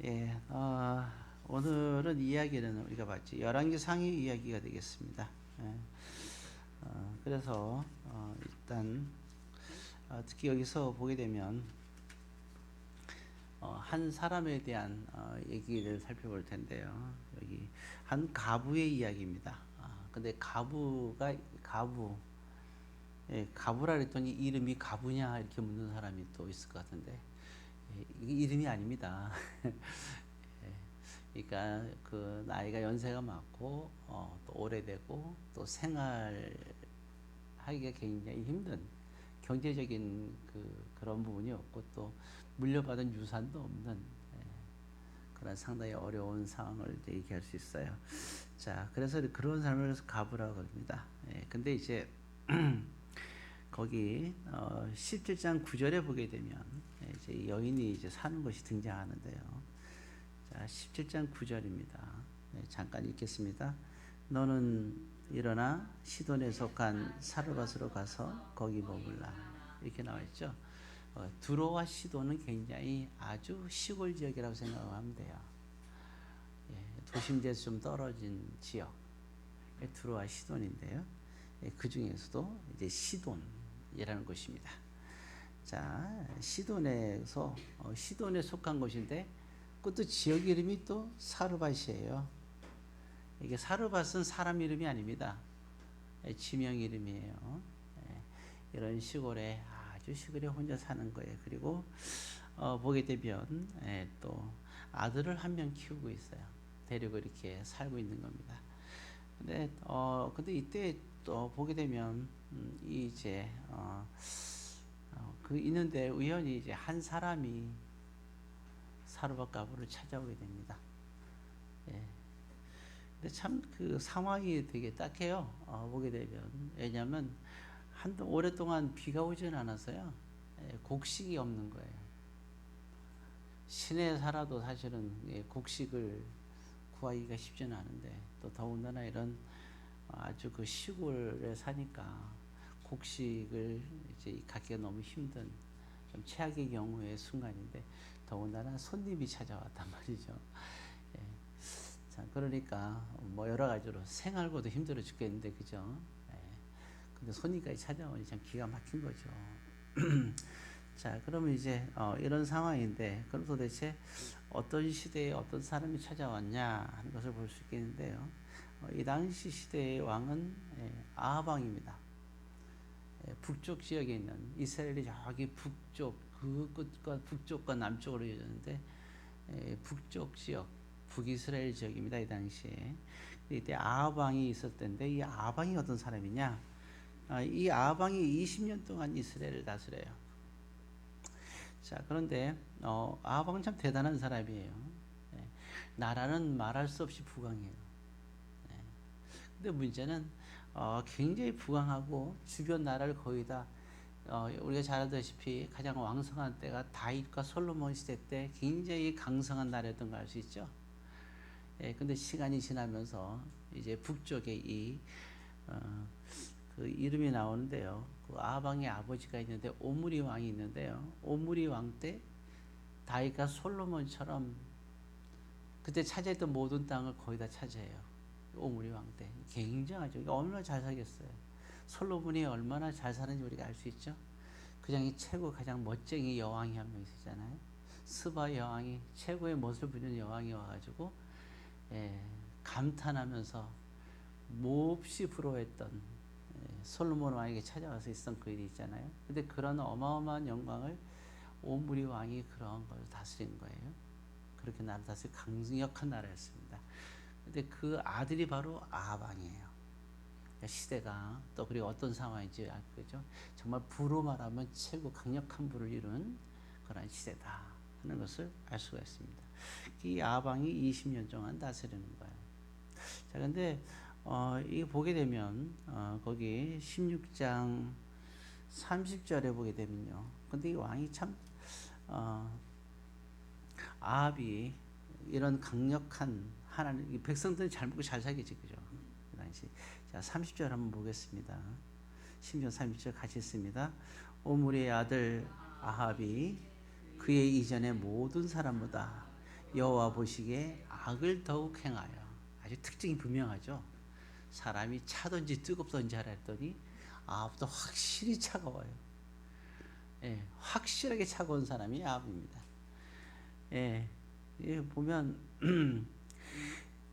예, 오늘은 이야기는 우리가 봤지 열왕기 상의 이야기가 되겠습니다. 예, 그래서 일단 특히 여기서 보게 되면 한 사람에 대한 얘기를 살펴볼 텐데요. 여기 한 가부의 이야기입니다. 근데 가부라 그랬더니 이름이 가부냐 이렇게 묻는 사람이 또 있을 것 같은데 이게 이름이 아닙니다. 그러니까 그 나이가 연세가 많고 또 오래되고 또 생활하기가 굉장히 힘든 경제적인 그런 부분이 없고 또 물려받은 유산도 없는 그런 상당히 어려운 상황을 얘기할 수 있어요. 자, 그래서 그런 사람을 가부라고 합니다. 근데 이제 거기 17장 9절에 보게 되면 이제 여인이 이제 사는 것이 등장하는데요. 자, 17장 9절입니다. 잠깐 읽겠습니다. 너는 일어나 시돈에 속한 사르밧으로 가서 거기 머물라. 이렇게 나와 있죠. 두로와 시돈은 굉장히 아주 시골 지역이라고 생각하면 돼요. 도심지에서 좀 떨어진 지역. 두로와 시돈인데요. 그 중에서도 이제 시돈이라는 곳입니다. 자, 시돈에서 시돈에 속한 곳인데 그것도 지역 이름이 또 사르밧이에요. 이게 사르밧은 사람 이름이 아닙니다. 지명 이름이에요. 이런 시골에 아주 시골에 혼자 사는 거예요. 그리고 보게 되면 또 아들을 한 명 키우고 있어요. 데리고 이렇게 살고 있는 겁니다. 근데 이때 또 보게 되면 이제 그 있는데 우연히 이제 한 사람이 사르밧 가부를 찾아오게 됩니다. 예. 근데 참 그 상황이 되게 딱해요. 보게 되면 왜냐하면 오랫동안 비가 오진 않아서요. 곡식이 없는 거예요. 시내에 살아도 사실은 곡식을 구하기가 쉽지는 않은데 또 더군다나 이런 아주 그 시골에 사니까 곡식을 이제 갖기가 너무 힘든 좀 최악의 경우의 순간인데 더군다나 손님이 찾아왔단 말이죠. 예. 자, 그러니까 뭐 여러 가지로 생활고도 힘들어 죽겠는데 그죠? 예. 근데 손님까지 찾아오니 참 기가 막힌 거죠. 자, 그러면 이제 이런 상황인데 그럼 도대체 어떤 시대에 어떤 사람이 찾아왔냐 하는 것을 볼 수 있겠는데요. 이 당시 시대의 왕은 아합 왕입니다. 북쪽 지역에 있는 이스라엘이 저기 북쪽 그 끝과 북쪽과 남쪽으로 이어졌는데 북쪽 지역 북이스라엘 지역입니다. 이 당시에 이때 아합 왕이 있었을 텐데 이 아합 왕이 어떤 사람이냐? 이 아합 왕이 20년 동안 이스라엘을 다스려요. 자, 그런데 아합 왕은 참 대단한 사람이에요. 나라는 말할 수 없이 부강해요. 근데 문제는 굉장히 부강하고 주변 나라를 거의 다 우리가 잘 알다시피 가장 왕성한 때가 다윗과 솔로몬 시대 때 굉장히 강성한 나라였던 걸 알 수 있죠. 근데 시간이 지나면서 이제 북쪽에 그 이름이 나오는데요. 그 아합 왕의 아버지가 있는데 오므리 왕이 있는데요. 오므리 왕 때 다윗과 솔로몬처럼 그때 차지했던 모든 땅을 거의 다 차지해요. 오므리 왕 때 굉장하죠. 얼마나 잘 살겠어요. 솔로몬이 얼마나 잘 사는지 우리가 알 수 있죠. 그 중에 최고 가장 멋쟁이 여왕이 한 명 있었잖아요. 스바 여왕이 최고의 멋을 부리는 여왕이 와가지고 감탄하면서 몹시 부러워했던 솔로몬 왕에게 찾아와서 있었던 그 일이 있잖아요. 근데 그런 어마어마한 영광을 오므리 왕이 그런 걸 다스린 거예요. 그렇게 나라 다스린 강력한 나라였습니다. 근데 그 아들이 바로 아합 왕이에요. 시대가 또 그리고 어떤 상황인지 알겠죠. 정말 부로 말하면 최고 강력한 부를 이룬 그런 시대다 하는 것을 알 수가 있습니다. 이 아합 왕이 20년 동안 다스리는 거예요. 자, 근데 이게 보게 되면 거기 16장 30절에 보게 되면요. 근데 이 왕이 참 아합이 이런 강력한 하나님 백성들이 잘 먹고 잘 살겠지 그죠? 그 당시. 자, 30절 한번 보겠습니다. 16장 30절 같이 있습니다. 오므리의 아들 아합이 그의 이전의 모든 사람보다 여호와 보시기에 악을 더욱 행하여. 아주 특징이 분명하죠. 사람이 차든지 뜨겁든지 하라 했더니 아합도 확실히 차가워요. 예, 확실하게 차가운 사람이 아합입니다. 예, 예, 보면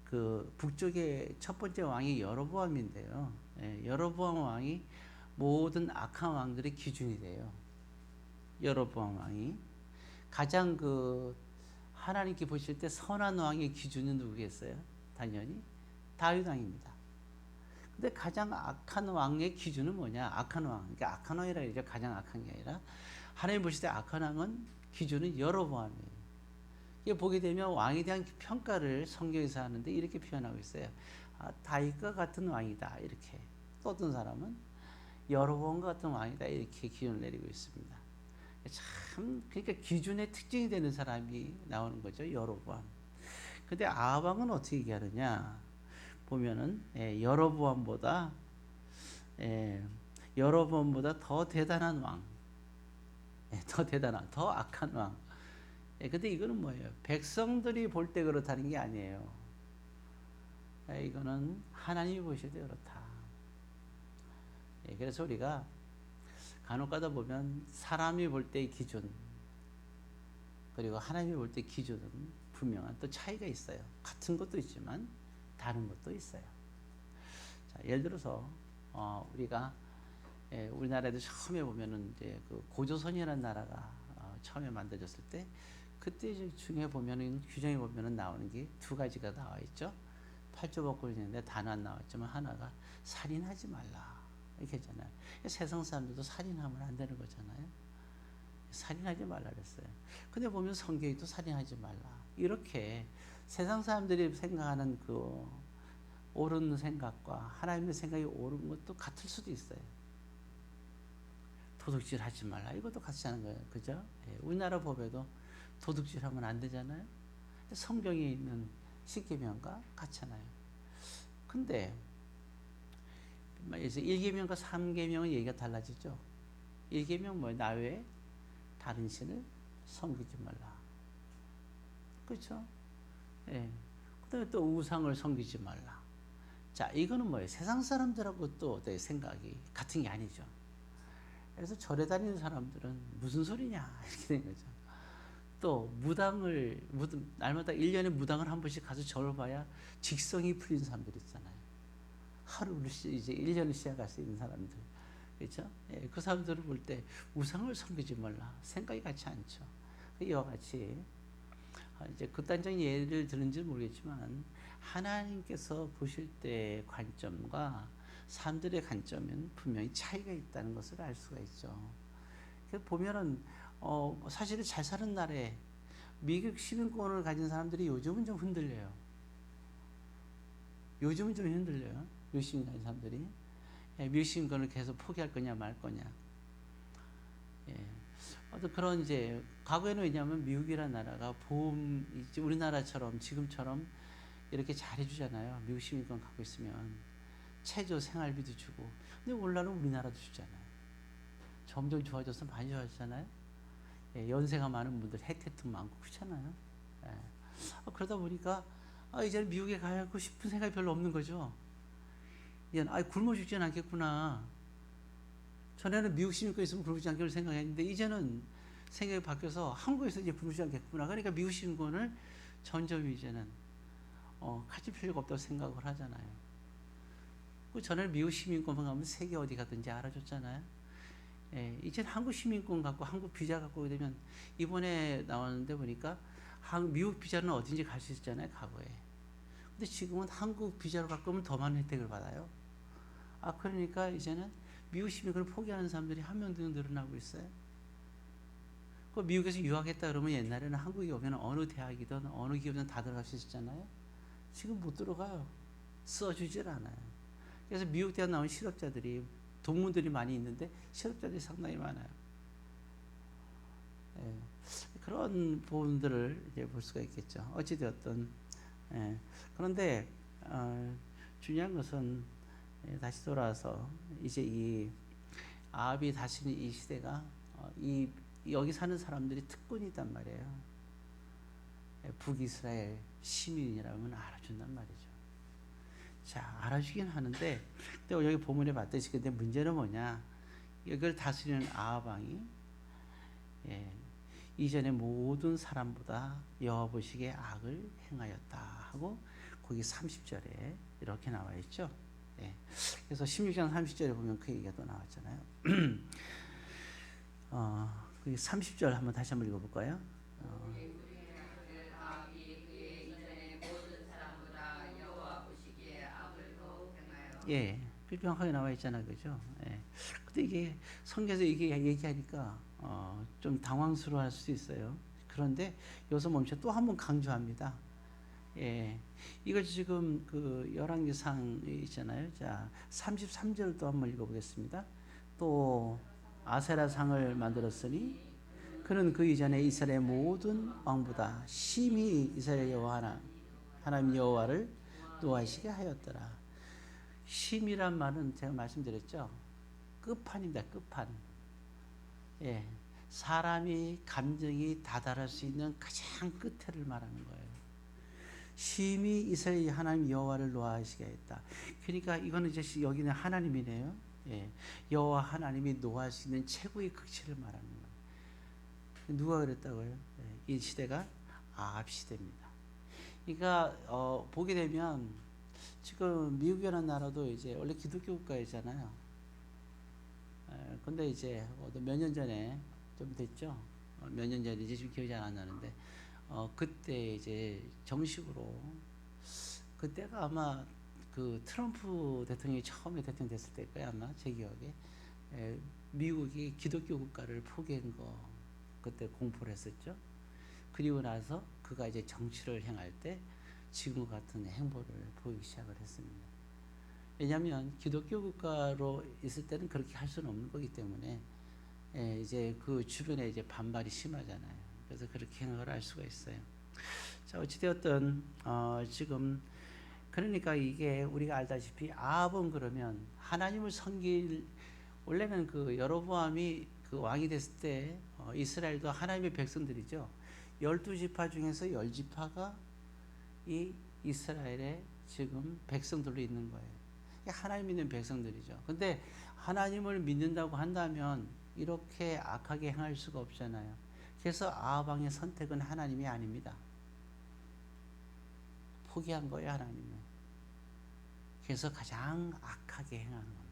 그 북쪽의 첫 번째 왕이 여로보암인데요. 예, 여로보암 왕이 모든 악한 왕들의 기준이 돼요. 여로보암 왕이 가장 그 하나님께 보실 때 선한 왕의 기준은 누구겠어요? 당연히 다윗 왕입니다. 근데 가장 악한 왕의 기준은 뭐냐? 악한 왕. 그러니까 악한 왕이라 그러죠. 가장 악한 게 아니라 하나님 보실 때 악한 왕은 기준은 여로보암이에요. 이게 보게 되면 왕에 대한 평가를 성경에서 하는데 이렇게 표현하고 있어요. 아, 다윗과 같은 왕이다. 이렇게. 또 어떤 사람은 여로보암과 같은 왕이다. 이렇게 기준을 내리고 있습니다. 참 그러니까 기준의 특징이 되는 사람이 나오는 거죠. 여로보암. 근데 아합 왕은 어떻게 얘기하느냐? 보면은 여로보암보다 더 대단한 왕, 더 대단한, 더 악한 왕. 근데 이거는 뭐예요? 백성들이 볼 때 그렇다는 게 아니에요. 이거는 하나님이 보실 때 그렇다. 그래서 우리가 간혹 가다 보면 사람이 볼 때의 기준 그리고 하나님이 볼 때 기준은 분명한 또 차이가 있어요. 같은 것도 있지만 다른 것도 있어요. 자, 예를 들어서 우리가 우리나라에도 처음에 보면은 이제 그 고조선이라는 나라가 처음에 만들어졌을 때 그때 중에 보면은 규정에 보면은 나오는 게 두 가지가 나와 있죠. 8조 법권이 있는데 단 안 나왔지만 하나가 살인하지 말라 이렇게 했잖아요. 세상 사람들도 살인하면 안 되는 거잖아요. 살인하지 말라 그랬어요. 근데 보면 성경이 또 살인하지 말라 이렇게 세상 사람들이 생각하는 그 옳은 생각과 하나님의 생각이 옳은 것도 같을 수도 있어요. 도둑질 하지 말라 이것도 같이 하는 거예요. 그죠? 우리나라 법에도 도둑질 하면 안 되잖아요. 성경에 있는 십계명과 같잖아요. 근데 1계명과 3계명은 얘기가 달라지죠. 1계명 뭐예요? 나 외에 다른 신을 섬기지 말라. 그렇죠? 예. 그다음에 또 우상을 섬기지 말라. 자, 이거는 뭐예요? 세상 사람들하고 또 생각이 같은 게 아니죠. 그래서 절에 다니는 사람들은 무슨 소리냐 이렇게 된 거죠. 또 날마다 1년에 무당을 한 번씩 가서 절을 봐야 직성이 풀린 사람들 있잖아요. 하루를 이제 1년을 시작할 수 있는 사람들. 그렇죠? 예, 그 사람들을 볼 때 우상을 섬기지 말라. 생각이 같지 않죠. 이와 같이 이제 극단적인 예를 들은지 모르겠지만 하나님께서 보실 때 관점과 사람들의 관점은 분명히 차이가 있다는 것을 알 수가 있죠. 그래서 보면은 사실은 잘 사는 나라에 미국 시민권을 가진 사람들이 요즘은 좀 흔들려요. 요즘은 좀 흔들려요. 미국 시민 가진 사람들이 미국 시민권을 계속 포기할 거냐 말 거냐. 어떤 그런 이제 과거에는 왜냐하면 미국이라는 나라가 보험 우리나라처럼 지금처럼 이렇게 잘해주잖아요. 미국 시민권 갖고 있으면 최저 생활비도 주고. 근데 오늘날은 우리나라도 주잖아요. 점점 좋아져서 많이 좋아졌잖아요. 연세가 많은 분들 혜택도 많고 그렇잖아요. 그러다 보니까 이제는 미국에 가고 싶은 생각이 별로 없는 거죠. 이제는 굶어 죽지는 않겠구나. 전에는 미국 시민권 있으면 굶지 않기로 생각했는데 이제는 생각이 바뀌어서 한국에서 이제 굶지 않겠구나. 그러니까 미국 시민권을 점점 이제는 가질 필요가 없다고 생각을 하잖아요. 그 전에는 미국 시민권만 가면 세계 어디 가든지 알아줬잖아요. 이제는 한국 시민권 갖고 한국 비자 갖고 오게 되면 이번에 나왔는데 보니까 미국 비자는 어딘지 갈 수 있잖아요. 과거에. 근데 지금은 한국 비자로 갖고 오면 더 많은 혜택을 받아요. 그러니까 이제는 미국 시민권을 포기하는 사람들이 한 명도 늘어나고 있어요. 그 미국에서 유학했다 그러면 옛날에는 한국에 오면 어느 대학이든 어느 기업이든 다 들어갈 수 있었잖아요. 지금 못 들어가요. 써주질 않아요. 그래서 미국 대학 나온 실업자들이 동문들이 많이 있는데 실업자들이 상당히 많아요. 그런 부분들을 이제 볼 수가 있겠죠. 어찌되었든 그런데 중요한 것은 다시 돌아와서 이제 이 아합이 다시는 이 시대가 여기 사는 사람들이 특권이단 말이에요. 북이스라엘 시민이라면 알아준단 말이죠. 자, 알아주긴 하는데, 근데 여기 본문에 봤듯이 근데 문제는 뭐냐? 이걸 다스리는 아합 왕이 이전의 모든 사람보다 여호와 보시기에 악을 행하였다 하고 거기 30절에 이렇게 나와 있죠. 그래서 16장 30절에 보면 그 얘기가 또 나왔잖아요. 그 30절 한번 다시 한번 읽어볼까요? 예, 불평하게 나와 있잖아요, 그죠? 근데 이게 성경에서 이게 얘기하니까 좀 당황스러워할 수 있어요. 그런데 여기서 멈춰 또 한 번 강조합니다. 이걸 지금 그 열왕기상 있잖아요. 자, 33절도 한번 읽어보겠습니다. 또 아세라상을 만들었으니 그는 그 이전에 이스라엘 모든 왕보다 심히 이스라엘 여호와 하나님 여호와를 노하시게 하였더라. 심이란 말은 제가 말씀드렸죠. 끝판입니다. 끝판. 사람이 감정이 다다를 수 있는 가장 끝을 말하는 거예요. 심히 이스라엘 하나님 여호와를 노하시게 했다. 그러니까 이거는 이제 여기는 하나님이네요. 여호와 하나님이 노할 수 있는 최고의 극치를 말하는 거예요. 누가 그랬다고요? 이 시대가 아합 시대입니다. 그러니까 보게 되면 지금 미국이라는 나라도 이제 원래 기독교 국가이잖아요. 근데 이제 몇 년 전에 좀 됐죠. 몇 년 전인지 지금 기억이 잘 안 나는데 그때 이제 정식으로 그때가 아마 그 트럼프 대통령이 처음에 대통령 됐을 때일 거예요. 아마 제 기억에 미국이 기독교 국가를 포기한 거 그때 공포를 했었죠. 그리고 나서 그가 이제 정치를 행할 때 지금 같은 행보를 보이기 시작을 했습니다. 왜냐하면 기독교 국가로 있을 때는 그렇게 할 수는 없는 거기 때문에 이제 그 주변에 이제 반발이 심하잖아요. 그래서 그렇게 행을 할 수가 있어요. 자, 어찌되었든 지금 그러니까 이게 우리가 알다시피 아합은 그러면 하나님을 섬길 원래는 그 여로보암이 그 왕이 됐을 때 이스라엘도 하나님의 백성들이죠. 12지파 중에서 10지파가 이 이스라엘의 지금 백성들로 있는 거예요. 하나님 믿는 백성들이죠. 근데 하나님을 믿는다고 한다면 이렇게 악하게 행할 수가 없잖아요. 그래서 아합 왕의 선택은 하나님이 아닙니다. 포기한 거예요, 하나님은. 그래서 가장 악하게 행하는 겁니다.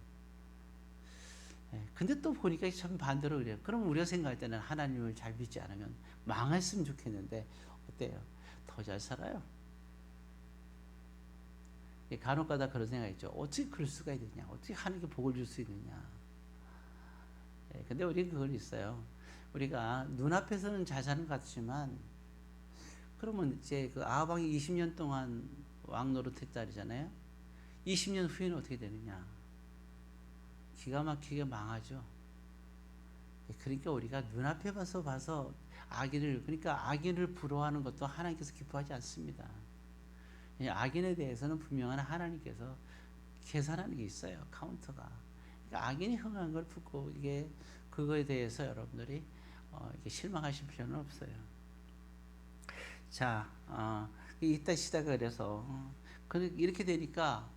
근데 또 보니까 참 반대로 그래요. 그럼 우리가 생각할 때는 하나님을 잘 믿지 않으면 망했으면 좋겠는데 어때요? 더 잘 살아요. 간혹가다 그런 생각이 있죠. 어떻게 그럴 수가 있느냐? 어떻게 하나님께 복을 줄 수 있느냐? 근데 우리는 그건 있어요. 우리가 눈앞에서는 잘 사는 것 같지만 그러면 이제 그 아합 왕이 20년 동안 왕 노릇했다잖아요. 20년 후에는 어떻게 되느냐? 기가 막히게 망하죠. 그러니까 우리가 눈앞에 봐서 악인을 그러니까 악인을 부러워하는 것도 하나님께서 기뻐하지 않습니다. 악인에 대해서는 분명한 하나님께서 계산하는 게 있어요. 카운터가. 그러니까 악인이 흥한 걸 붙고 이게 그거에 대해서 여러분들이 이게 실망하실 필요는 없어요. 자, 이따 시대가 그래서 이렇게 되니까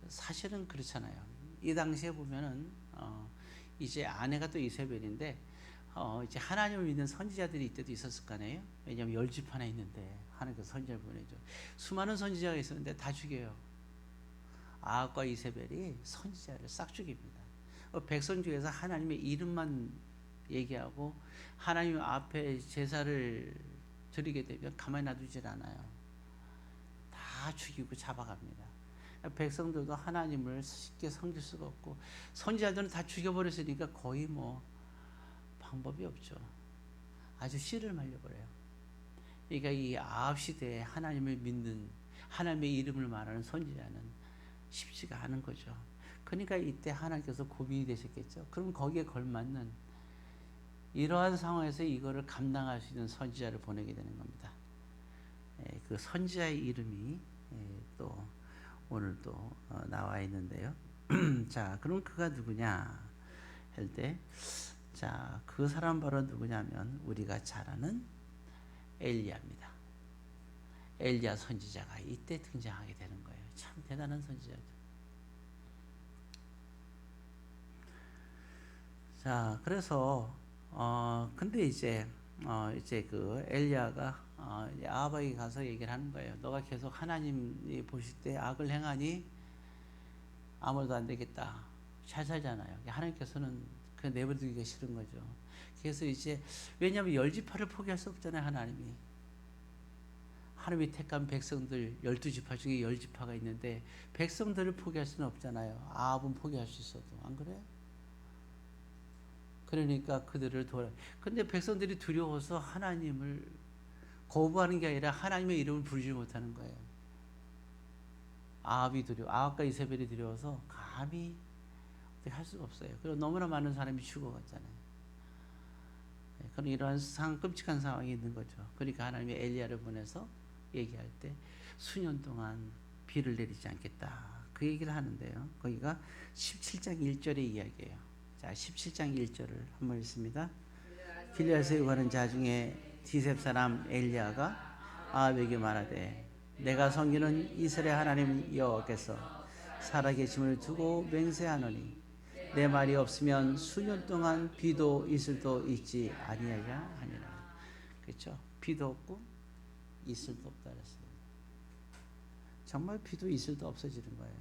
사실은 그렇잖아요. 이 당시에 보면은 이제 아내가 또 이세벨인데 이제 하나님을 믿는 선지자들이 이때도 있었을 거 아니에요. 왜냐하면 10지파나 있는데 하나님께서 선지자를 보내죠. 수많은 선지자가 있었는데 다 죽여요. 아합과 이세벨이 선지자를 싹 죽입니다. 백성 중에서 하나님의 이름만 얘기하고 하나님 앞에 제사를 드리게 되면 가만히 놔두질 않아요. 다 죽이고 잡아갑니다. 백성들도 하나님을 쉽게 섬길 수가 없고 선지자들은 다 죽여버렸으니까 거의 뭐 방법이 없죠. 아주 씨를 말려버려요. 그러니까 이 아합 시대에 하나님을 믿는 하나님의 이름을 말하는 선지자는 쉽지가 않은 거죠. 그러니까 이때 하나님께서 고민이 되셨겠죠. 그럼 거기에 걸맞는 이러한 상황에서 이거를 감당할 수 있는 선지자를 보내게 되는 겁니다. 그 선지자의 이름이 또 오늘 또 나와 있는데요. 자, 그럼 그가 누구냐 할 때, 자, 그 사람 바로 누구냐면 우리가 잘 아는 엘리야입니다. 엘리야 선지자가 이때 등장하게 되는 거예요. 참 대단한 선지자죠. 자, 그래서 근데 이제 그 엘리야가 이제 아합에게 가서 얘기를 하는 거예요. 너가 계속 하나님이 보실 때 악을 행하니 아무래도 안 되겠다. 잘 살잖아요. 하나님께서는 그냥 내버려두기가 싫은 거죠. 그래서 이제 왜냐하면 열 지파를 포기할 수 없잖아요. 하나님이 택한 백성들 12지파 중에 10지파가 있는데 백성들을 포기할 수는 없잖아요. 아합은 포기할 수 있어도. 안 그래요? 그러니까 그들을 근데 백성들이 두려워서 하나님을 거부하는 게 아니라 하나님의 이름을 부르지 못하는 거예요. 아합과 이세벨이 두려워서 감히 어떻게 할 수가 없어요. 그리고 너무나 많은 사람이 죽어갔잖아요. 그런 이러한 끔찍한 상황이 있는 거죠. 그러니까 하나님이 엘리야를 보내서 얘기할 때 수년 동안 비를 내리지 않겠다. 그 얘기를 하는데요. 거기가 17장 1절의 이야기예요. 자, 17장 1절을 한번 읽습니다. 길르앗에 가는 자 중에 디셉 사람 엘리야가 아합에게 말하되 내가 섬기는 이스라엘 하나님 여호와께서 살아계심을 두고 맹세하노니 내 말이 없으면 수년 동안 비도 이슬도 있지 아니하냐 하니라. 그렇죠? 비도 없고 이슬도 없다 그랬어요. 정말 비도 이슬도 없어지는 거예요.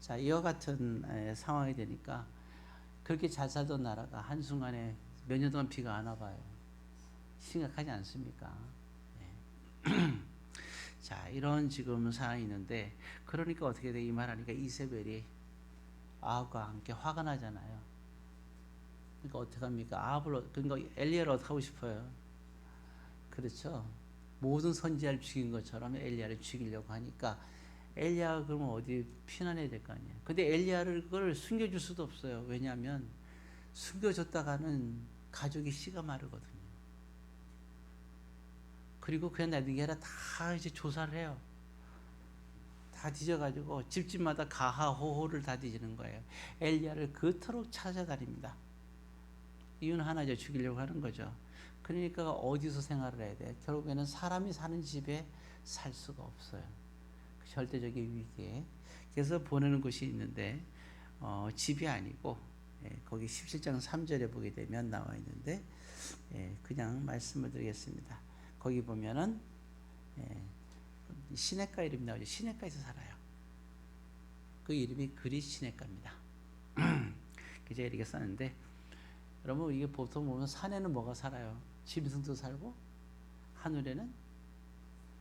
자, 이와 같은 상황이 되니까 그렇게 잘 살던 나라가 한순간에 몇 년 동안 비가 안 와봐요. 심각하지 않습니까? 네. 자, 이런 지금 상황이 있는데 그러니까 어떻게 돼? 이 말하니까 이세벨이 아합과 함께 화가 나잖아요. 그러니까 어떻게 합니까? 그러니까 엘리야를 어떻게 하고 싶어요? 그렇죠. 모든 선지자를 죽인 것처럼 엘리야를 죽이려고 하니까 엘리야가 그러면 어디 피난해야 될 거 아니에요. 근데 엘리야를 그걸 숨겨줄 수도 없어요. 왜냐하면 숨겨줬다가는 가족이 씨가 마르거든요. 그리고 그냥 놔둔 게 아니라 다 이제 조사를 해요. 다 뒤져가지고 집집마다 가하호호를 다 뒤지는 거예요. 엘리야를 그토록 찾아다닙니다. 이유는 하나죠. 죽이려고 하는 거죠. 그러니까 어디서 생활을 해야 돼? 결국에는 사람이 사는 집에 살 수가 없어요. 절대적인 위기에. 그래서 보내는 곳이 있는데 집이 아니고 거기 17장 3절에 보게 되면 나와 있는데 그냥 말씀을 드리겠습니다. 거기 보면은 시냇가 이름이 나오죠. 시냇가에서 살아요. 그 이름이 그리 시냇가입니다. 제가 이렇게 썼는데 여러분 이게 보통 보면 산에는 뭐가 살아요? 짐승도 살고 하늘에는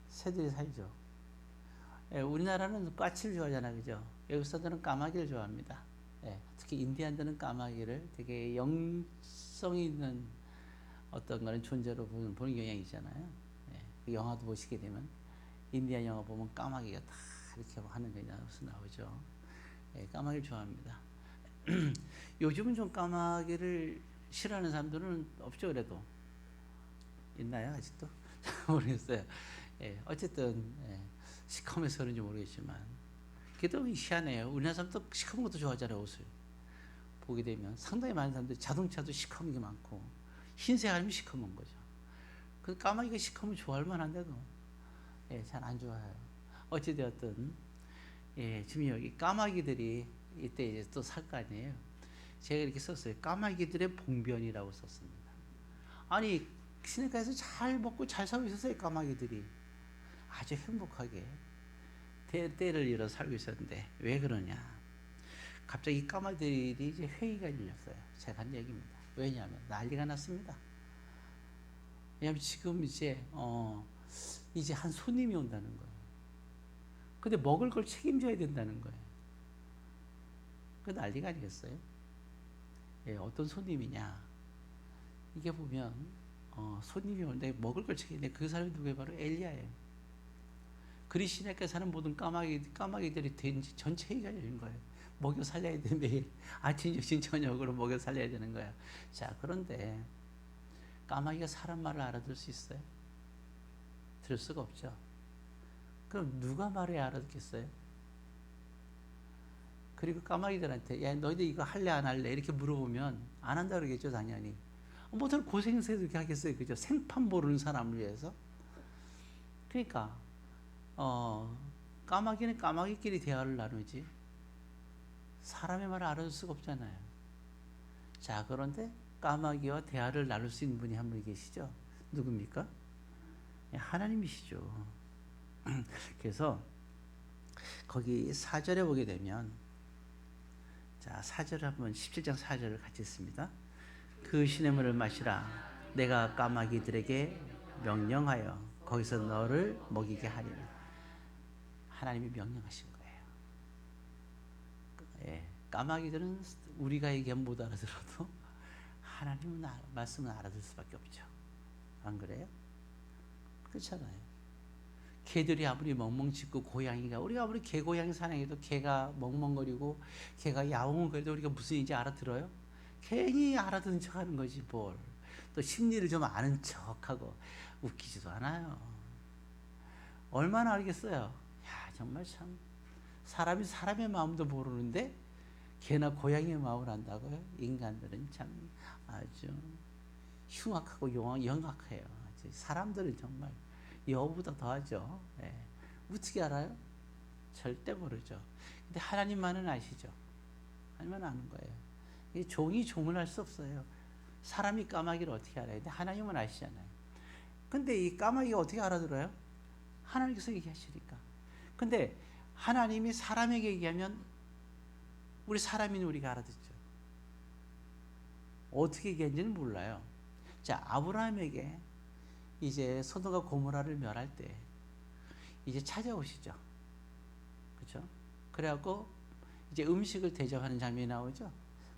새들이 살죠. 우리나라는 까치를 좋아하잖아요. 그죠? 외국 사람들은 까마귀를 좋아합니다. 특히 인디안들은 까마귀를 되게 영성이 있는 어떤 거는 존재로 보는 경향이 있잖아요. 그 영화도 보시게 되면 인디안 영화 보면 까마귀가 다 이렇게 하는 게 나오죠. 까마귀를 좋아합니다. 요즘은 좀 까마귀를 싫어하는 사람들은 없죠. 그래도 있나요? 아직도? 모르겠어요. 어쨌든 시커매서 그런지 모르겠지만 그래도 희한해요. 우리나라 사람도 시커먼 것도 좋아하잖아요. 옷을 보게 되면 상당히 많은 사람들이 자동차도 시커먼 게 많고 흰색 아니면 시커먼 거죠. 그 까마귀가 시커먼 좋아할 만한데도 잘 안 좋아해요. 어찌되었든 지금 여기 까마귀들이 이때 이제 또 살 거 아니에요. 제가 이렇게 썼어요. 까마귀들의 봉변이라고 썼습니다. 아니 시냇가에서 잘 먹고 잘 살고 있었어요. 까마귀들이 아주 행복하게 때를 이어 살고 있었는데 왜 그러냐? 갑자기 까마귀들이 이제 회의가 열렸어요. 제가 한 얘기입니다. 왜냐하면 난리가 났습니다. 왜냐하면 지금 이제 한 손님이 온다는 거예요. 근데 먹을 걸 책임져야 된다는 거예요. 그 난리가 아니겠어요? 어떤 손님이냐? 이게 보면 손님이 오는데 먹을 걸 책임져. 그 사람이 누구예요? 바로 엘리야예요. 그리 시냇가에 사는 모든 까마귀들이 된지 전체 회의가 열린 거예요. 먹여 살려야 돼. 매일 아침, 점심, 저녁으로 먹여 살려야 되는 거예요. 자, 그런데 까마귀가 사람 말을 알아들 수 있어요? 들을 수가 없죠. 그럼 누가 말해야 알아듣겠어요? 그리고 까마귀들한테 야 너희들 이거 할래 안 할래 이렇게 물어보면 안 한다 그러겠죠. 당연히 뭐들 고생해서 이렇게 하겠어요, 그죠? 생판 모르는 사람을 위해서. 그러니까 까마귀는 까마귀끼리 대화를 나누지 사람의 말을 알아줄 수가 없잖아요. 자, 그런데 까마귀와 대화를 나눌 수 있는 분이 한 분 계시죠? 누굽니까? 하나님이시죠. 그래서 거기 4절에 보게 되면, 자, 4절 한번 17장 4절을 같이 읽습니다. 그 시냇물을 마시라. 내가 까마귀들에게 명령하여 거기서 너를 먹이게 하리라. 하나님이 명령하신 거예요. 예, 까마귀들은 우리가 얘기하면 못 알아들어도 하나님은 말씀은 알아들 수밖에 없죠. 안 그래요? 그렇잖아요. 개들이 아무리 멍멍짖고 고양이가, 우리가 아무리 개 고양이 사냥해도 개가 멍멍거리고 개가 야옹거려도 우리가 무슨 얘기인지 알아들어요? 괜히 알아듣는 척하는 거지 뭘. 또 심리를 좀 아는 척하고 웃기지도 않아요. 얼마나 알겠어요? 야, 정말 참 사람이 사람의 마음도 모르는데 개나 고양이의 마음을 안다고요? 인간들은 참 아주 흉악하고 영악해요. 사람들은 정말 여우보다 더하죠. 예. 어떻게 알아요? 절대 모르죠. 근데 하나님만은 아시죠. 하나님만 아는 거예요. 이 종이 종을 알 수 없어요. 사람이 까마귀를 어떻게 알아요? 근데 하나님은 아시잖아요. 근데 이 까마귀가 어떻게 알아들어요? 하나님께서 얘기하시니까. 근데 하나님이 사람에게 얘기하면 우리 사람인 우리가 알아듣죠. 어떻게 얘기했는지는 몰라요. 자, 아브라함에게 이제 소돔과 고모라를 멸할 때 이제 찾아오시죠. 그렇죠? 그래갖고 이제 음식을 대접하는 장면이 나오죠.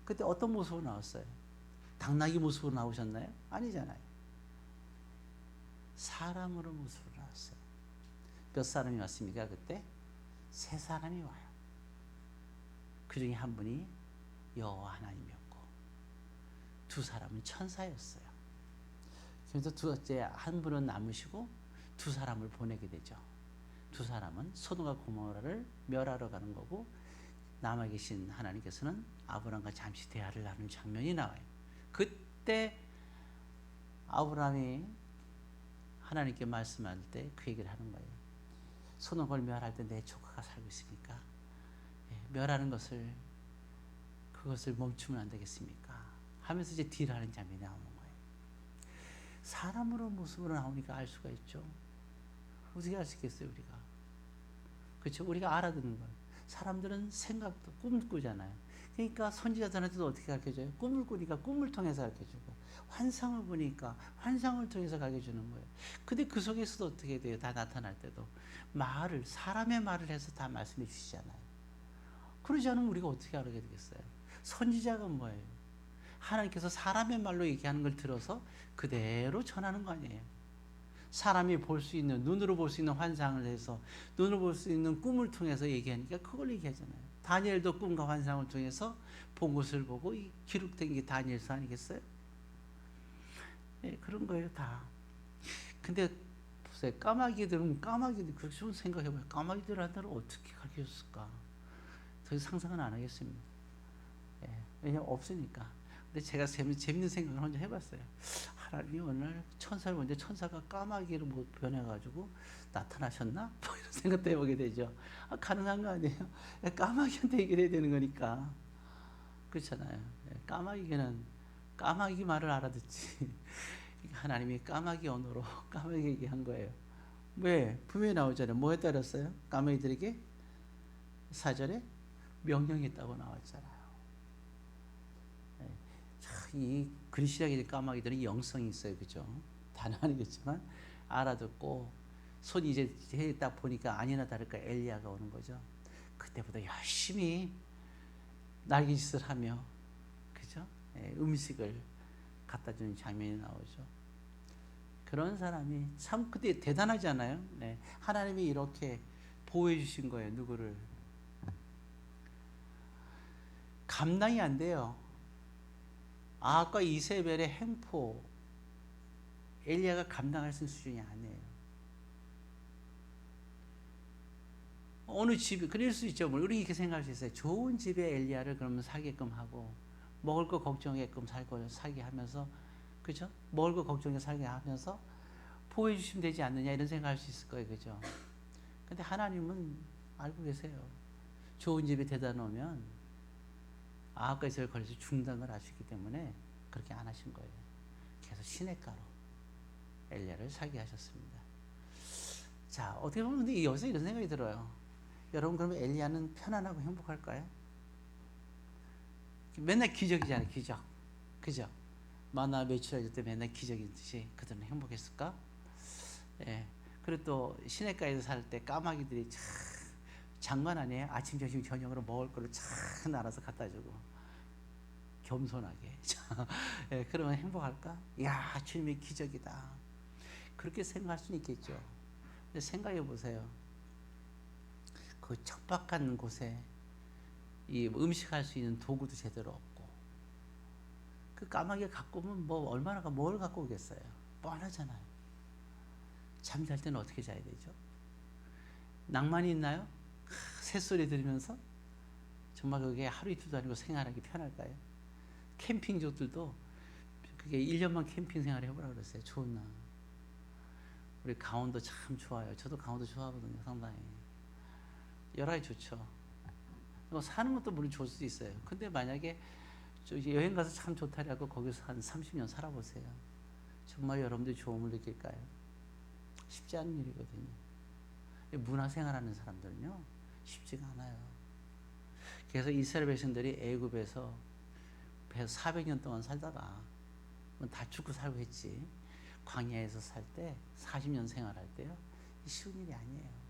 그때 어떤 모습으로 나왔어요? 당나귀 모습으로 나오셨나요? 아니잖아요. 사람으로 모습으로 나왔어요. 몇 사람이 왔습니까? 그때 세 사람이 와요. 그 중에 한 분이 여호와 하나님이었고 두 사람은 천사였어요. 그래서 둘째 한 분은 남으시고 두 사람을 보내게 되죠. 두 사람은 소돔과 고모라를 멸하러 가는 거고, 남아 계신 하나님께서는 아브라함과 잠시 대화를 나누는 장면이 나와요. 그때 아브라함이 하나님께 말씀할 때 그 얘기를 하는 거예요. 소돔을 멸할 때 내 조카가 살고 있으니까 멸하는 것을, 그것을 멈추면 안 되겠습니까? 하면서 이제 딜하는 장면이 나오는 거예요. 사람으로 모습으로 나오니까 알 수가 있죠. 어떻게 알 수 있겠어요, 우리가? 그렇죠? 우리가 알아듣는 거예요. 사람들은 생각도 꿈을 꾸잖아요. 그러니까 선지자들한테도 어떻게 가르쳐줘요? 꿈을 꾸니까 꿈을 통해서 가르쳐주고, 환상을 보니까 환상을 통해서 가르쳐주는 거예요. 근데 그 속에서도 어떻게 돼요? 다 나타날 때도 말을, 사람의 말을 해서 다 말씀해 주시잖아요. 그러지 않으면 우리가 어떻게 알게 되겠어요? 선지자가 뭐예요? 하나님께서 사람의 말로 얘기하는 걸 들어서 그대로 전하는 거 아니에요. 사람이 볼 수 있는, 눈으로 볼 수 있는 환상을 해서, 눈으로 볼 수 있는 꿈을 통해서 얘기하니까 그걸 얘기하잖아요. 다니엘도 꿈과 환상을 통해서 본 것을 보고 기록된 게 다니엘서 아니겠어요? 예, 그런 거예요, 다. 근데 보세요. 까마귀들, 그렇게 좀 생각해봐요. 까마귀들한테는 어떻게 가르쳐줬을까? 더 상상은 안 하겠습니다. 예, 왜냐면 없으니까. 근데 제가 재밌는 생각을 혼자 해봤어요. 하나님이 어느 날 천사를 보는데 천사가 까마귀로 변해가지고 나타나셨나? 뭐 이런 생각도 해보게 되죠. 가능한 거 아니에요? 까마귀한테 얘기를 해야 되는 거니까. 그렇잖아요. 까마귀는 까마귀 말을 알아듣지. 하나님이 까마귀 언어로 까마귀 얘기한 거예요. 왜? 분명히 나오잖아요. 뭐에 따랐어요? 까마귀들에게 4절에 명령했다고 나왔잖아요. 이 글 시작의 까마귀들은 영성이 있어요. 그죠? 다는 아니겠지만 알아듣고, 손이 이제 딱 보니까 아니나 다를까 엘리야가 오는 거죠. 그때보다 열심히 날개짓을 하며, 그죠? 음식을 갖다 주는 장면이 나오죠. 그런 사람이 참 그때 대단하지 않아요? 네. 하나님이 이렇게 보호해 주신 거예요. 누구를? 감당이 안 돼요. 아합과 이세벨의 행포, 엘리야가 감당할 수 있는 수준이 아니에요. 어느 집이 그럴 수 있죠. 우리 이렇게 생각할 수 있어요. 좋은 집에 엘리야를 그러면 살게끔 하고, 먹을 거 걱정하게끔 살게 하면서 그죠? 먹을 거 걱정해 살게 하면서 보호해 주시면 되지 않느냐 이런 생각할 수 있을 거예요. 그죠? 근데 하나님은 알고 계세요. 좋은 집에 데려다 놓으면 아합과 이스라엘 걸려서 죽는다는 걸 아시기 때문에 그렇게 안 하신 거예요. 그래서 시냇가로 엘리야를 살게 하셨습니다. 자, 어떻게 보면 근데 여기서 이런 생각이 들어요. 여러분, 그러면 엘리야는 편안하고 행복할까요? 맨날 기적이잖아요. 기적. 그죠? 마나 매출할 때 맨날 기적이듯이 그들은 행복했을까? 예. 그리고 또 시냇가에서 살 때 까마귀들이 참 장관 아니에요? 아침, 점심, 저녁으로 먹을 거를 참 알아서 갖다 주고 겸손하게. 예, 그러면 행복할까? 이야, 주님의 기적이다. 그렇게 생각할 수는 있겠죠. 근데 생각해 보세요. 그 척박한 곳에 이 음식할 수 있는 도구도 제대로 없고, 그 까마귀 갖고 오면 뭐 얼마나 뭘 갖고 오겠어요? 뻔하잖아요. 잠잘 때는 어떻게 자야 되죠? 낭만이 있나요? 새소리 들으면서 정말 그게 하루 이틀도 아니고 생활하기 편할까요? 캠핑족들도 그게 1년만 캠핑 생활 해보라 그랬어요. 좋은 날. 우리 강원도 참 좋아요. 저도 강원도 좋아하거든요. 상당히 여러 가지 좋죠. 사는 것도 물론 좋을 수도 있어요. 근데 만약에 이제 여행 가서 참 좋다라고 거기서 한 30년 살아보세요. 정말 여러분들이 좋음을 느낄까요? 쉽지 않은 일이거든요. 문화생활하는 사람들은요 쉽지가 않아요. 그래서 이스라엘 백성들이 애굽에서 400년 동안 살다가 다 죽고 살고 했지, 광야에서 살 때 40년 생활할 때요 쉬운 일이 아니에요.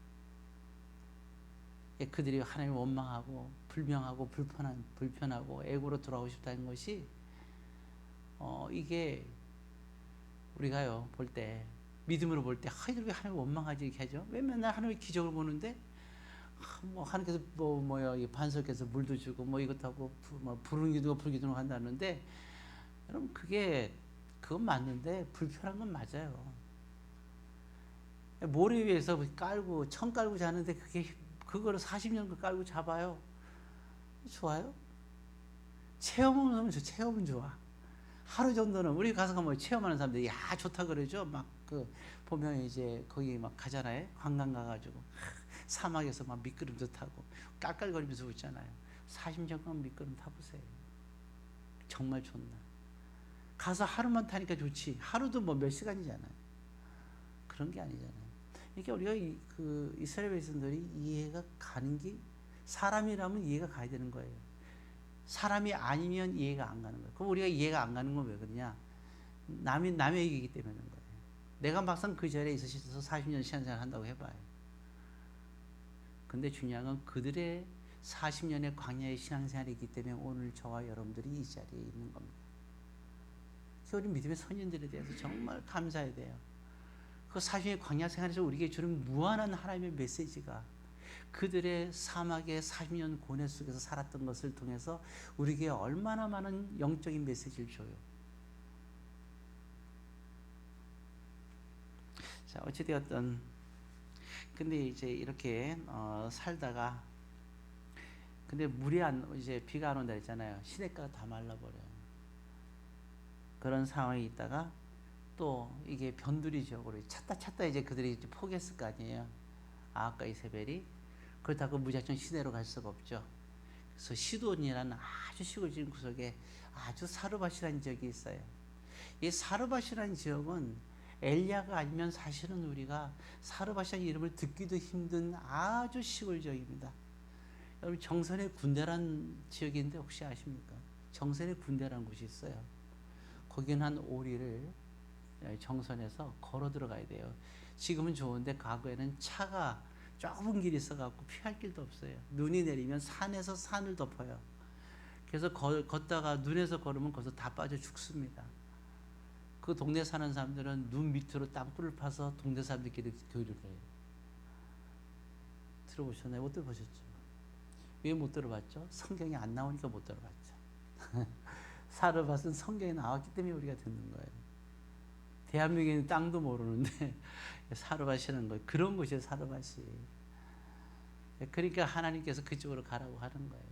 그들이 하나님을 원망하고 불명하고 불편하고 애굽으로 돌아오고 싶다는 것이 이게 우리가요 볼 때, 믿음으로 볼 때 이들 왜 하나님을 원망하지 이렇게 하죠? 왜 맨날 하나님의 기적을 보는데 뭐 하나님께서 이 반석에서 물도 주고 뭐 이것도 하고 부른 기도가 불기도가 한다는데, 여러분 그건 맞는데 불편한 건 맞아요. 모래 위에서 깔고 천 깔고 자는데 그거를 40년 깔고 잡아요. 좋아요? 체험은 좋아. 하루 정도는 우리 가서 뭐 체험하는 사람들이 야 좋다 그러죠. 막 보면 이제 거기 막 가잖아요. 관광 가가지고 사막에서 막 미끄럼도 타고 깔깔거리면서 웃잖아요. 40년간 미끄럼 타보세요. 정말 좋나. 가서 하루만 타니까 좋지. 하루도 뭐 몇 시간이잖아요. 그런 게 아니잖아요. 그러니까 우리가 그 이스라엘 백성들이 이해가 가는 게, 사람이라면 이해가 가야 되는 거예요. 사람이 아니면 이해가 안 가는 거예요. 그럼 우리가 이해가 안 가는 건 왜 그러냐? 남의 얘기이기 때문인 거예요. 내가 막상 그 자리에 있어서 40년 신앙생활 한다고 해봐요. 근데 중요한 건 그들의 40년의 광야의 신앙생활이기 때문에 오늘 저와 여러분들이 이 자리에 있는 겁니다. 우리 믿음의 선인들에 대해서 정말 감사해야 돼요. 그 40년의 광야 생활에서 우리에게 주는 무한한 하나님의 메시지가 그들의 사막의 40년 고뇌 속에서 살았던 것을 통해서 우리에게 얼마나 많은 영적인 메시지를 줘요. 자, 어찌되었든 근데 이제 이렇게 살다가 근데 이제 비가 안 온다 했잖아요. 시냇가가 다 말라버려요. 그런 상황이 있다가 또 이게 변두리죠. 우리 찾다 이제 그들이 이제 포기했을 거 아니에요. 아합과 이세벨이. 그렇다고 무작정 시내로 갈 수가 없죠. 그래서 시돈이라는 아주 시골진 구석에 아주 사르밧이라는 지역이 있어요. 이 사르밧이라는 지역은 엘리야가 아니면 사실은 우리가 사르밧이라는 이름을 듣기도 힘든 아주 시골 지역입니다. 여러분, 정선의 군대란 지역이 있는데 혹시 아십니까? 정선의 군대라는 곳이 있어요. 거기는 한 오리를 정선에서 걸어 들어가야 돼요. 지금은 좋은데 과거에는 차가 좁은 길이 있어갖고 피할 길도 없어요. 눈이 내리면 산에서 산을 덮어요. 그래서 걷다가 눈에서 걸으면 거기서 다 빠져 죽습니다. 그 동네 사는 사람들은 눈 밑으로 땅굴을 파서 동네 사람들끼리 교류를 해요. 들어보셨나요? 못 들어보셨죠? 왜 못 들어봤죠? 성경이 안 나오니까 못 들어봤죠. 사르밧은 성경에 나왔기 때문에 우리가 듣는 거예요. 대한민국에 있는 땅도 모르는데 사르밧이라는 거예요. 그런 곳이에요, 사르밧이. 그러니까 하나님께서 그쪽으로 가라고 하는 거예요.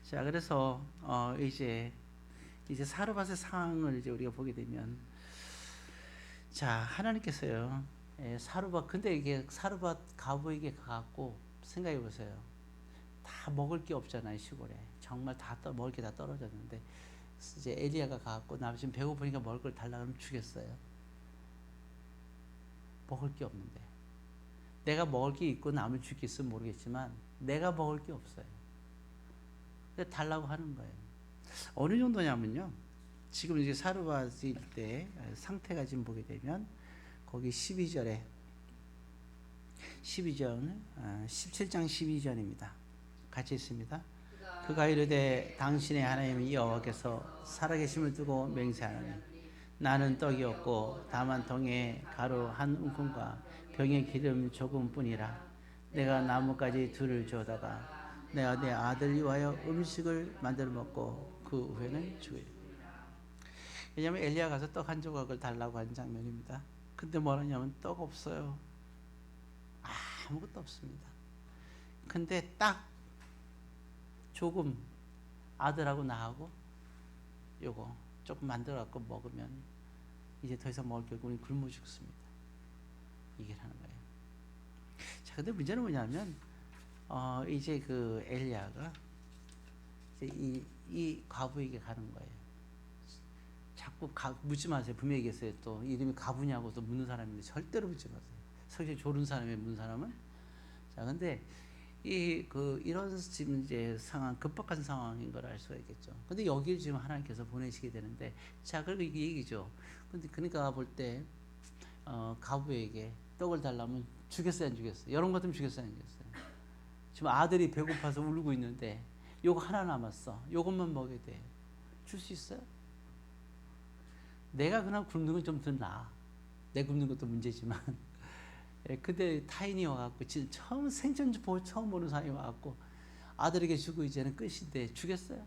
자, 그래서 이제 이제 사르밧의 상황을 이제 우리가 보게 되면, 자, 하나님께서요, 사르밧, 근데 이게 사르밧 가부에게 가갖고 생각해 보세요. 다 먹을 게 없잖아요, 시골에. 정말 먹을 게 다 떨어졌는데, 이제 엘리야가 가갖고 나 지금 배고프니까 먹을 걸 달라 그러면 주겠어요? 먹을 게 없는데. 내가 먹을 게 있고 남을 주겠으면 모르겠지만 내가 먹을 게 없어요. 그래서 달라고 하는 거예요. 어느 정도냐면요, 지금 이제 사르밧일 때 상태가 지금 보게 되면 거기 12절 17장 12절입니다. 같이 있습니다. 그가 이르되 당신의 하나님 여호와께서 살아계심을 두고 맹세하노니 나는 떡이 없고 다만 동에 가루 한 움큼과 병에 기름 조금뿐이라. 내가 나뭇가지 둘을 주어다가 내가 내 아들 위하여 음식을 만들어 먹고 그 후에는 죽으리라. 왜냐하면 엘리야 가서 떡 한 조각을 달라고 하는 장면입니다. 근데 뭐라냐면 떡 없어요. 아무것도 없습니다. 근데 딱 조금 아들하고 나하고 요거 조금 만들어 갖고 먹으면 이제 더 이상 먹을 게 없고 우리 굶어 죽습니다. 이게 하는 거예요. 자, 근데 문제는 뭐냐면 이제 그 엘리야가 이제 이 과부에게 가는 거예요. 자꾸 묻지 마세요. 분명히 얘기했어요. 또 이름이 가부냐고 또 묻는 사람인데 절대로 묻지 마세요. 성실 조른 사람이 묻는 사람은. 자, 근데 이런 지금 이제 상황, 급박한 상황인 걸 알 수가 있겠죠. 근데 여기를 지금 하나님께서 보내시게 되는데, 자, 그리고 이게 얘기죠. 근데 그러니까 볼 때 가부에게 떡을 달라면 주겠어요, 안 주겠어요? 이런 것 같으면 주겠어요, 안 주겠어요? 지금 아들이 배고파서 울고 있는데 요거 하나 남았어. 요것만 먹여야 돼. 줄 수 있어요? 내가 그냥 굶는 건 좀 더 나아. 내 굶는 것도 문제지만. 근데 타인이 와갖고 진짜 생전 처음 보는 사람이 와갖고 아들에게 주고 이제는 끝인데 주겠어요?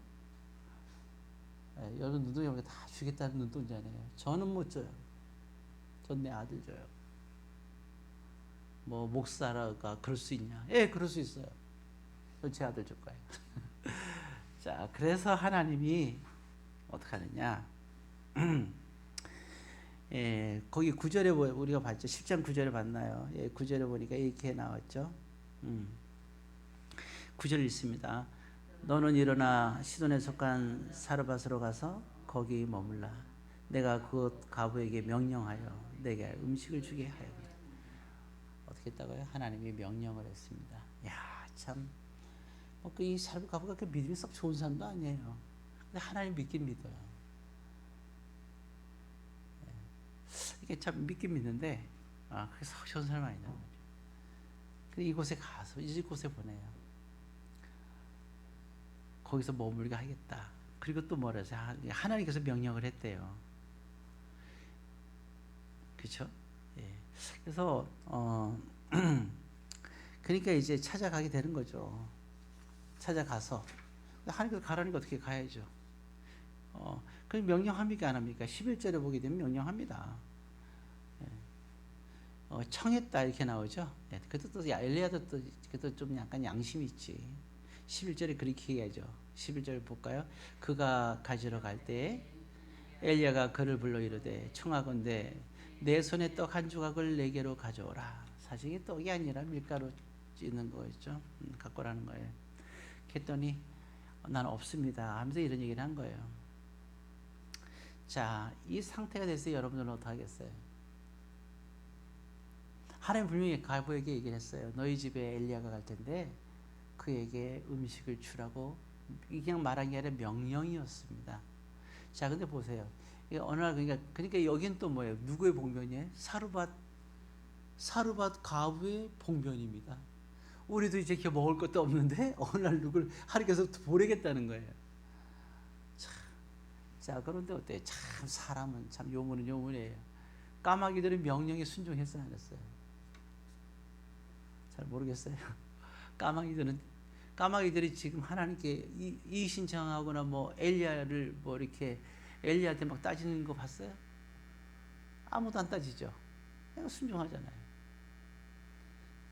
여러분 눈동자가 다 주겠다는 눈동자네요. 저는 못 줘요. 전 내 아들 줘요. 뭐 목사라가 그럴 수 있냐? 예, 그럴 수 있어요. 전 제 아들 줄 거예요. 자, 그래서 하나님이 어떻게 하느냐? 거기 9절에 우리가 봤죠. 10장 9절에 봤나요? 9절에 보니까 이렇게 나왔죠. 9절 있습니다. 너는 일어나 시돈에 속한 사르밧으로 가서 거기 머물라. 내가 그 가부에게 명령하여 내게 음식을 주게 하였다. 어떻게 했다고요? 하나님이 명령을 했습니다. 야, 참, 이 사르밧 가부가 그 믿음이 썩 좋은 사람도 아니에요. 근데 하나님 믿긴 믿어요. 이게 참 믿긴 믿는데, 그게 썩 좋은 사람 아니냐. 근데 이곳에 가서, 이곳에 보내요. 거기서 머물게 하겠다. 그리고 또 뭐라 해서 하나님께서 명령을 했대요. 그렇죠? 예. 그래서 그러니까 이제 찾아가게 되는 거죠. 찾아가서 하나님께서 가라니까 어떻게 가야죠. 그 명령합니까 안 합니까? 11절에 보게 되면 명령합니다. 청했다 이렇게 나오죠. 예. 그것도 또 엘리야도 또 그것도 좀 약간 양심이 있지. 11절에 그렇게 얘기하죠. 11절 볼까요? 그가 가지러 갈 때에 엘리야가 그를 불러 이르되 청하건대 내 손에 떡 한 조각을 내게로 가져오라. 사실 이게 떡이 아니라 밀가루 찌는 거였죠. 갖고 오라는 거예요. 그랬더니 나는 없습니다 하면서 이런 얘기를 한 거예요. 자, 이 상태가 됐을 때 여러분들은 어떻게 하겠어요? 하나님 분명히 가부에게 얘기를 했어요. 너희 집에 엘리야가 갈 텐데 그에게 음식을 주라고. 그냥 말한 게 아니라 명령이었습니다. 자, 근데 보세요. 어느 날 그러니까 여긴 또 뭐예요? 누구의 봉변이에요? 사르밧 가부의 봉변입니다. 우리도 이제 먹을 것도 없는데 어느 날 누굴 하나님께서 보내겠다는 거예요. 자, 그런데 어때요? 참 사람은 참 요문은 요문이에요. 까마귀들은 명령에 순종했어요, 안 했어요? 잘 모르겠어요. 까마귀들이 지금 하나님께 이의신청하거나 뭐 엘리야를 뭐 이렇게 엘리야한테 막 따지는 거 봤어요? 아무도 안 따지죠. 그냥 순종하잖아요.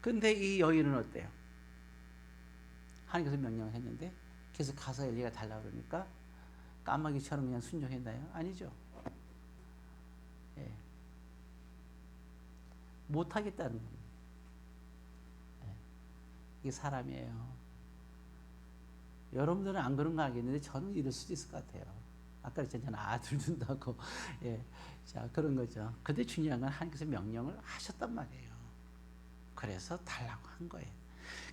근데 이 여인은 어때요? 하나님께서 명령을 했는데 계속 가서 엘리야가 달라고 그러니까 까마귀처럼 그냥 순종했나요? 아니죠. 예. 못하겠다는 겁니다. 예. 이게 사람이에요. 여러분들은 안 그런 거 알겠는데 저는 이럴 수도 있을 것 같아요. 아까 그랬잖아요. 아들 준다고. 예. 자, 그런 거죠. 근데 중요한 건 하나님께서 명령을 하셨단 말이에요. 그래서 달라고 한 거예요.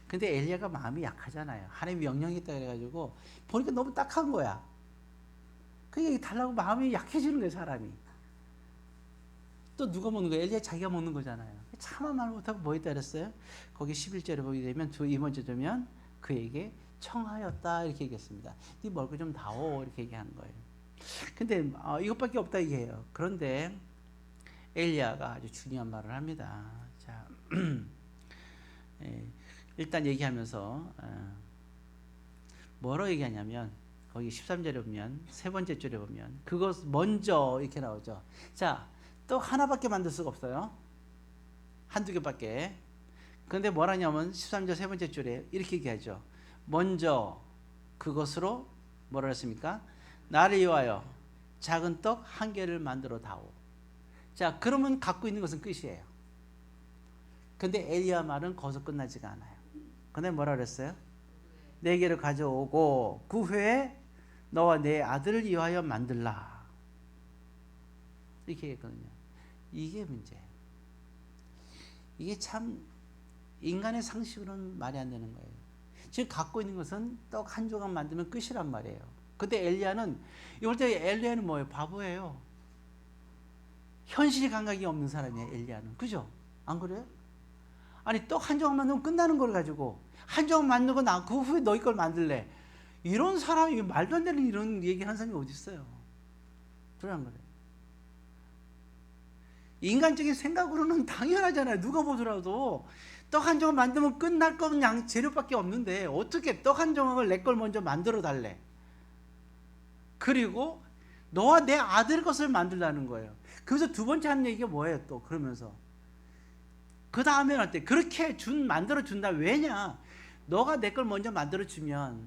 근데 엘리야가 마음이 약하잖아요. 하나님 명령이 있다 그래가지고 보니까 너무 딱한 거야. 그게 달라고 마음이 약해지는 거예요, 사람이. 또 누가 먹는 거예요? 엘리야 자기가 먹는 거잖아요. 차마 말 못하고 뭐 했다 그랬어요? 거기 11절에 보게 되면 이 번째 되면 그에게 청하였다 이렇게 얘기했습니다. 네 먹을 거 좀 다오 이렇게 얘기하는 거예요. 근데 이것밖에 없다 이게요. 그런데 엘리야가 아주 중요한 말을 합니다. 자, 예, 일단 얘기하면서 뭐로 얘기하냐면 거기 13절에 보면 세 번째 줄에 보면 그것 먼저 이렇게 나오죠. 자, 또 하나밖에 만들 수가 없어요. 한두 개밖에. 그런데 뭐라냐면 13절 세 번째 줄에 이렇게 얘기하죠. 먼저 그것으로 뭐라 했습니까? 나를 위하여 작은 떡 한 개를 만들어 다오. 자, 그러면 갖고 있는 것은 끝이에요. 근데 엘리야 말은 거기서 끝나지가 않아요. 근데 뭐라 그랬어요? 네 개를 가져오고 그 후에 너와 내 아들을 위하여 만들라. 이렇게 했거든요. 이게 문제예요. 이게 참 인간의 상식으로는 말이 안 되는 거예요. 지금 갖고 있는 것은 떡 한 조각 만들면 끝이란 말이에요. 근데 엘리야는 이럴 때 엘리야는 뭐예요? 바보예요. 현실 감각이 없는 사람이에요. 엘리야는. 그죠? 안 그래요? 아니 떡 한 조각 만들면 끝나는 걸 가지고 한 조각 만들고 나 그 후에 너희 걸 만들래. 이런 사람이 말도 안 되는 이런 얘기하는 사람이 어디 있어요? 그러는 거예요. 인간적인 생각으로는 당연하잖아요. 누가 보더라도 떡 한 조각 만들면 끝날 거면 재료밖에 없는데 어떻게 떡 한 조각을 내 걸 먼저 만들어 달래. 그리고 너와 내 아들 것을 만들라는 거예요. 그래서 두 번째 한 얘기가 뭐예요? 또 그러면서 그 다음에는 어때? 그렇게 만들어 준다. 왜냐? 너가 내 걸 먼저 만들어 주면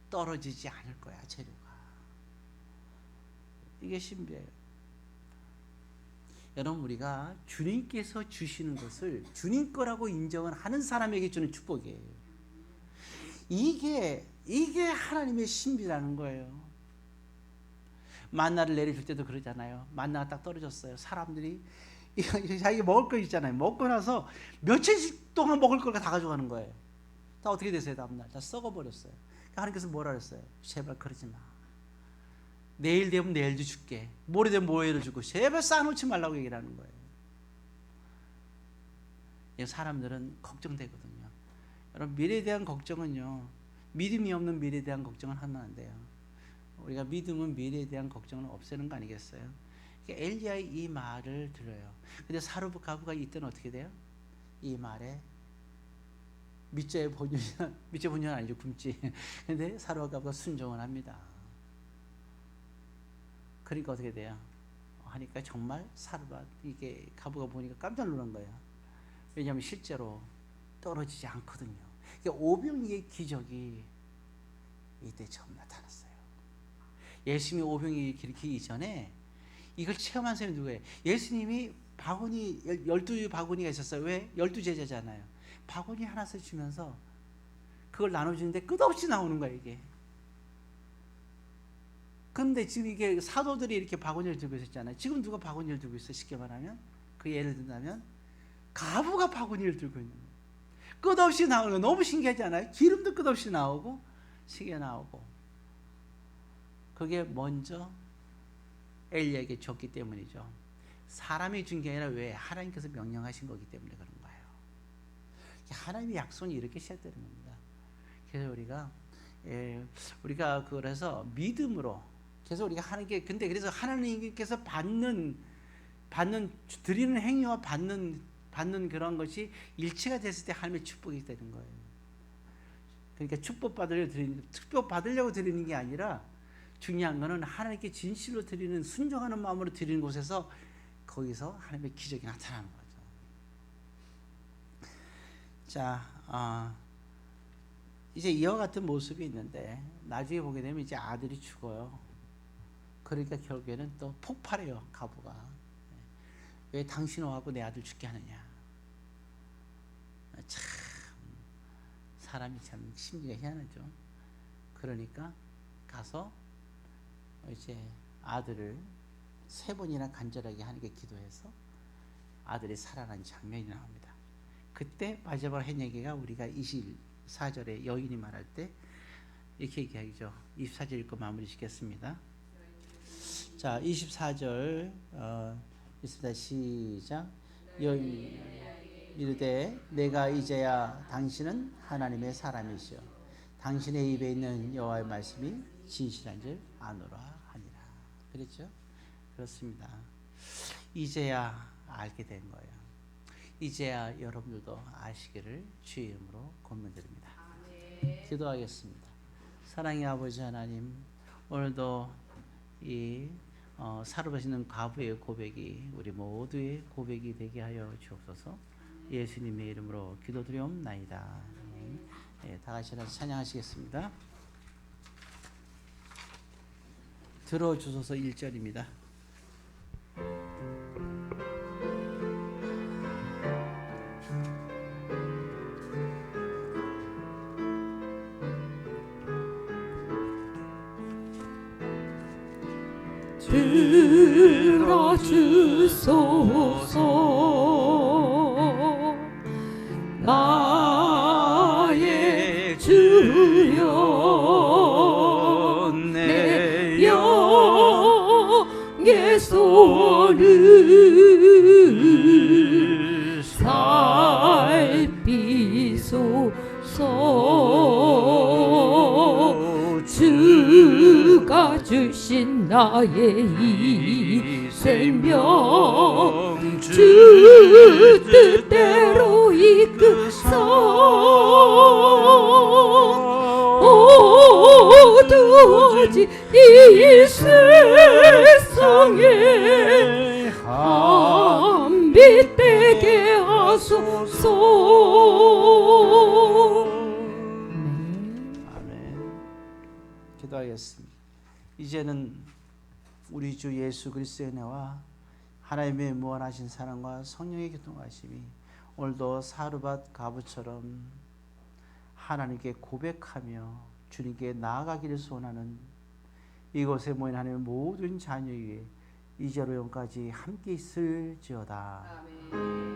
떨어지지 않을 거야, 재료가. 이게 신비예요. 여러분, 우리가 주님께서 주시는 것을 주님 거라고 인정을 하는 사람에게 주는 축복이에요. 이게 하나님의 신비라는 거예요. 만나를 내려줄 때도 그러잖아요. 만나가 딱 떨어졌어요. 사람들이 자기 먹을 거 있잖아요. 먹고 나서 며칠 동안 먹을 걸 다 가져가는 거예요. 다 어떻게 되세요? 다음날 다 썩어버렸어요. 하나님께서 뭐라 그랬어요? 제발 그러지 마. 내일 되면 내일도 줄게. 모레 되면 모레를 주고 제발 쌓아놓지 말라고 얘기를 하는 거예요. 사람들은 걱정되거든요. 여러분, 미래에 대한 걱정은요, 믿음이 없는 미래에 대한 걱정은 하면 안 돼요. 우리가 믿음은 미래에 대한 걱정을 없애는 거 아니겠어요? 엘리야의 이 말을 들어요. 근데 사르밧가브가 이때는 어떻게 돼요? 이 말에 밑자의 본전 아니죠, 굶지. 근데 사르밧가브가 순종을 합니다. 그러니까 어떻게 돼요? 하니까 정말 이게 가부가 보니까 깜짝 놀란 거예요. 왜냐하면 실제로 떨어지지 않거든요. 그러니까 오병이의 기적이 이때 처음 나타났어요. 예수님이 오병이 일으키기 이전에 이걸 체험한 사람이 누구예요? 예수님이 바구니 12바구니가 있었어요. 왜? 12제자잖아요. 바구니 하나씩 주면서 그걸 나눠주는데 끝없이 나오는 거예요, 이게. 그런데 지금 이게 사도들이 이렇게 바구니를 들고 있었잖아요. 지금 누가 바구니를 들고 있어? 쉽게 말하면 그 예를 든다면 가부가 바구니를 들고 있는 거예요. 끝없이 나오는 거 너무 신기하지 않아요? 기름도 끝없이 나오고 시계 나오고. 그게 먼저 엘리야에게 줬기 때문이죠. 사람이 준 게 아니라 왜? 하나님께서 명령하신 거기 때문에 그런 거예요. 하나님의 약속이 이렇게 시작되는 겁니다. 그래서 우리가 그래서 믿음으로 그래서 우리가 하나님께 근데 그래서 하나님께서 드리는 행위와 받는 그런 것이 일치가 됐을 때 하나님의 축복이 되는 거예요. 그러니까 축복 받으려고 드리는 게 아니라 중요한 거는 하나님께 진실로 드리는 순종하는 마음으로 드리는 곳에서 거기서 하나님의 기적이 나타나는 거죠. 자, 이제 이와 같은 모습이 있는데 나중에 보게 되면 이제 아들이 죽어요. 그러니까 결국에는 또 폭발해요. 과부가. 왜 당신 와갖고 내 아들 죽게 하느냐. 참 사람이 참 심리가 희한하죠. 그러니까 가서 이제 아들을 3번이나 간절하게 하나님께 기도해서 아들이 살아난 장면이 나옵니다. 그때 마지막 한 얘기가 우리가 24절에 여인이 말할 때 이렇게 얘기하죠. 24절 읽고 마무리 짓겠습니다. 자, 24절 있습니다. 시작. 여인이 이르되 내가 이제야 당신은 하나님의 사람이시여 당신의 입에 있는 여호와의 말씀이 진실한 줄 아노라 하니라. 그렇죠? 그렇습니다. 이제야 알게 된 거예요. 이제야 여러분들도 아시기를 주의 이름으로 권면드립니다. 기도하겠습니다. 사랑의 아버지 하나님, 오늘도 이 살아보시는 과부의 고백이 우리 모두의 고백이 되게 하여 주옵소서. 예수님의 이름으로 기도드리옵나이다. 네, 다 같이 찬양하시겠습니다. 들어주소서 1절입니다. 들어주소서 나의 주여 내 영의 소원을 살피소서 주가 주신 나의 이 생명 주 뜻대로 이끄사 어두워진 이 세상에 한빛 되게 하소서. 아멘. 기도하겠습니다. 이제는 우리 주 예수 그리스도의 은혜와 하나님의 무한하신 사랑과 성령의 교통하심이 오늘도 사르밧 과부처럼 하나님께 고백하며 주님께 나아가기를 소원하는 이곳에 모인 하나님의 모든 자녀 위에 이제로 영까지 함께 있을지어다. 아멘.